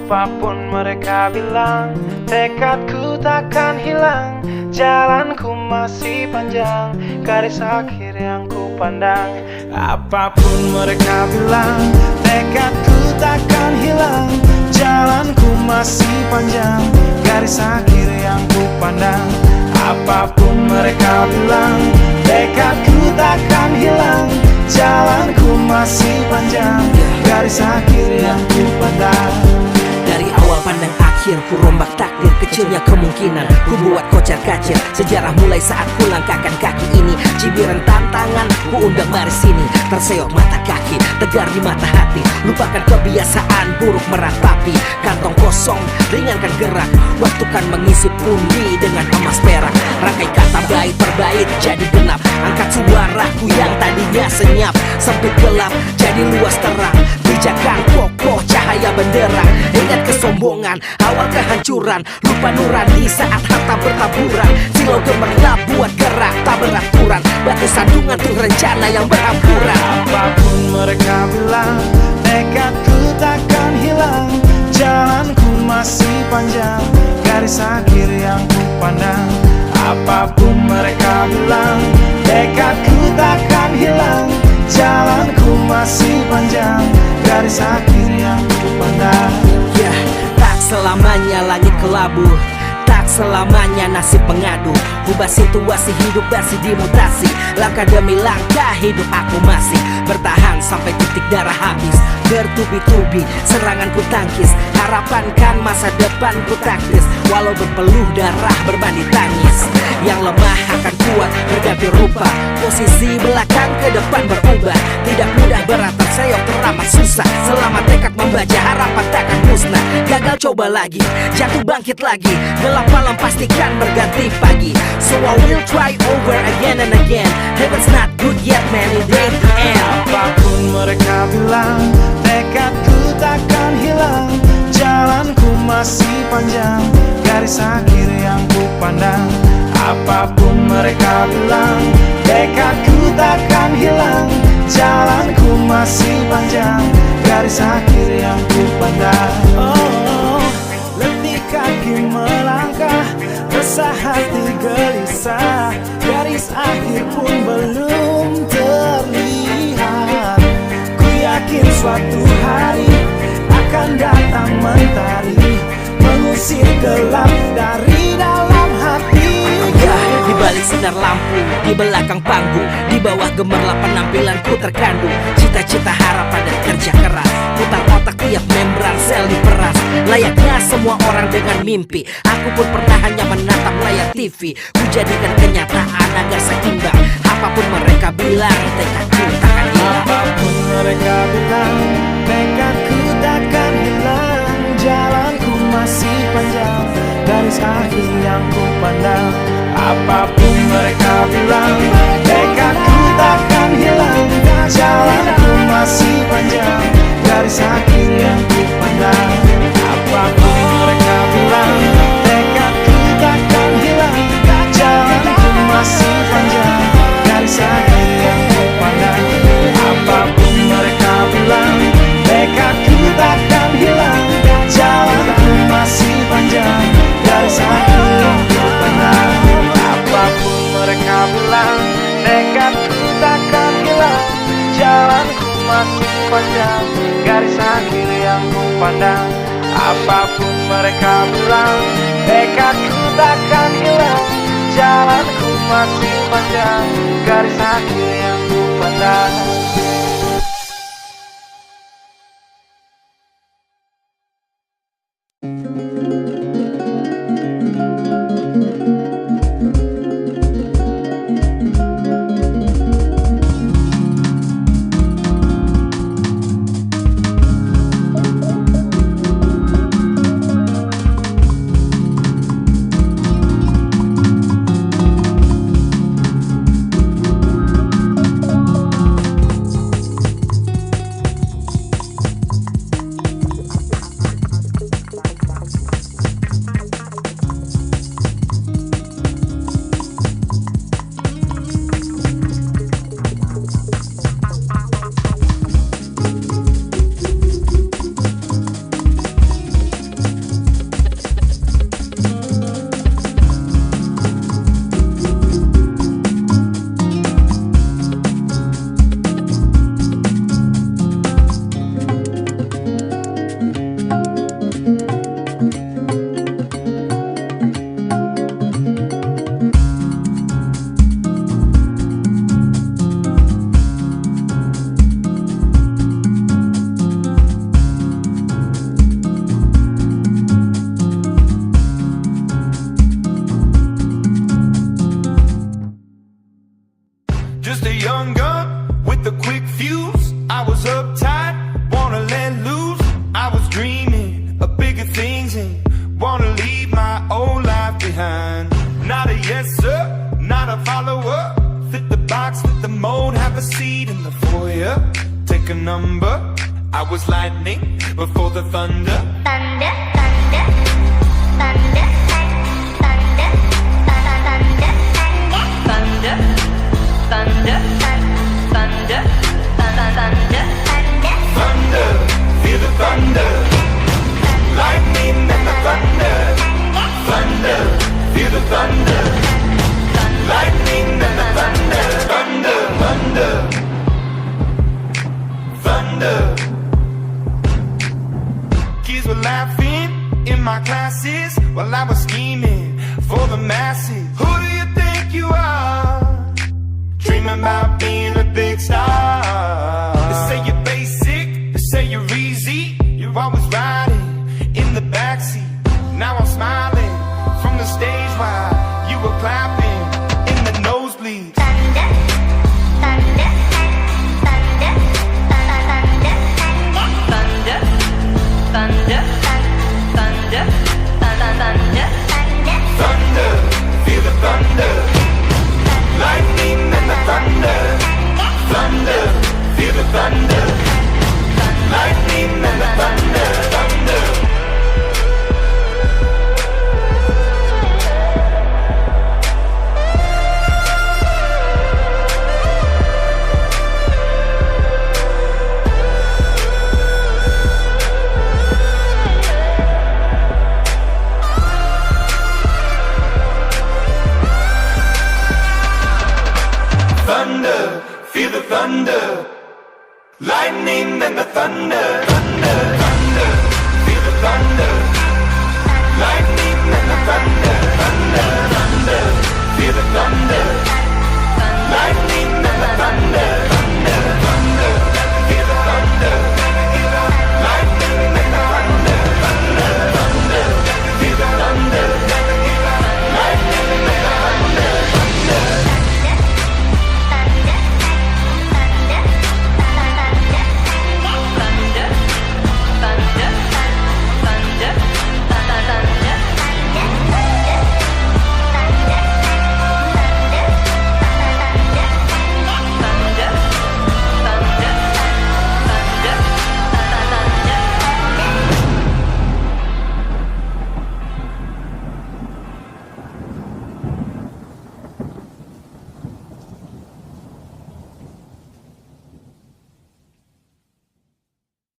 Apapun mereka bilang, tekadku takkan hilang. Jalanku masih panjang, garis akhir yang ku pandang. Apapun mereka bilang, tekadku takkan hilang. Jalanku masih panjang, garis akhir yang ku pandang. Apapun mereka bilang, tekadku takkan hilang. Jalanku masih panjang, garis akhir yang ku pandang. Dari awal pandang akhir, ku rombak takdir. Kecilnya kemungkinan, ku buat kocar kacir. Sejarah mulai saat ku langkahkan kaki ini. Cibiran tantangan, ku undang mari sini. Terseok mata kaki, tegar di mata hati. Lupakan kebiasaan buruk meratapi. Kantong kosong, ringankan gerak. Waktu kan mengisi pundi dengan emas perak. Rangkai kata bait per bait jadi genap. Angkat suaraku yang tadinya senyap. Sempit gelap, jadi luas terang. Pijakan kokoh, cahaya benderang. Ingat kesombongan, awal kehancuran. Lupa nurani saat harta bertaburan. Silau gemerlap buat gerak tak beraturan. Batu sandungan tuh rencana yang berampuran. Apapun mereka bilang, tekadku takkan hilang. Jalanku masih panjang, garis akhir yang ku pandang. Apapun mereka bilang, tekadku takkan hilang. Jalanku masih panjang, garis akhir yang ku pandang. Ya, tak selamanya langit kelabu, tak selamanya nasib mengadu. Ubah situasi hidup masih dimutasi. Langkah demi langkah hidup aku masih bertahan sampai titik darah habis. Bertubi-tubi serangan ku tangkis. Harapan kan masa depan ku taktis. Walau berpeluh darah berbanding tangis. Yang lemah akan kuat berganti rupa. Posisi belakang ke depan berubah. Tidak mudah berat terseok teramat susah. Selama tekad membaca harapan takkan musnah. Gagal coba lagi, jatuh bangkit lagi. Gelap malam pastikan berganti pagi. So I will try over again and again. Heaven's not good yet man, it ain't the end. Apapun mereka bilang, tekadku takkan hilang. Jalanku masih panjang, garis akhir yang ku pandang. Apapun mereka bilang, tekadku takkan hilang. Jalanku masih panjang, garis akhir yang ku pandang. Oh, letih kaki melangkah, resah hati gelisah. Garis akhir pun belum terlihat. Ku yakin suatu hari akan datang mentari, mengusir gelap dari dalam hati. Di balik sinar lampu, di belakang panggung, di bawah gemerlap penampilanku terkandung. Cita-cita, harapan dan kerja keras. Putar otak tiap membran sel diperas. Layaknya semua orang dengan mimpi, aku pun pernah hanya menatap layar TV. Ku jadikan kenyataan agar seimbang. Apapun mereka bilang, tekadku takkan hilang. Apapun mereka bilang, tekadku takkan hilang. Jalanku masih panjang, garis akhir yang ku pandang. Apapun mereka bilang, tekadku takkan hilang. Jalanku masih panjang, garis akhir yang ku pandang. Apapun mereka bilang, tekadku takkan hilang. Jalanku masih panjang, garis akhir yang ku pandang. Apapun mereka bilang, tekadku takkan hilang. Jalanku masih panjang, garis akhir yang ku pandang. Apapun mereka bilang, tekadku takkan hilang. Jalanku masih panjang, garis akhir yang ku pandang. Apapun mereka bilang, tekadku takkan hilang. Jalanku masih panjang, garis akhir yang ku pandang. young gun with a quick fuse. I was uptight, wanna let loose. I was dreaming of bigger things and wanna leave my old life behind. Not a yes sir, not a follower. Fit the box, fit the mold, have a seat in the foyer. Take a number. I was lightning before the thunder. Thunder, thunder, thunder, thunder, thunder, thunder, thunder, thunder, thunder, Thunder, feel the thunder. Lightning and the thunder. Thunder, feel the thunder. Lightning and the thunder. Thunder, thunder, thunder. Kids were laughing in my classes while I was scheming for the masses. Who do you think you are? Dreaming about being a big star. They say you're basic, they say you're easy. You're always riding in the backseat. Now I'm smiling from the stage while you were clapping in the nosebleeds. thunder, thunder, thunder, thunder, Thunder, thunder, thunder, thunder, Thunder, feel the thunder. Lightning and the thunder. Thunder, feel the thunder. Lightning and the thunder. Thunder. Thunder, feel the thunder. Lightning and the thunder. Thunder, thunder, feel the thunder. Lightning and the thunder. Thunder, thunder, feel the thunder.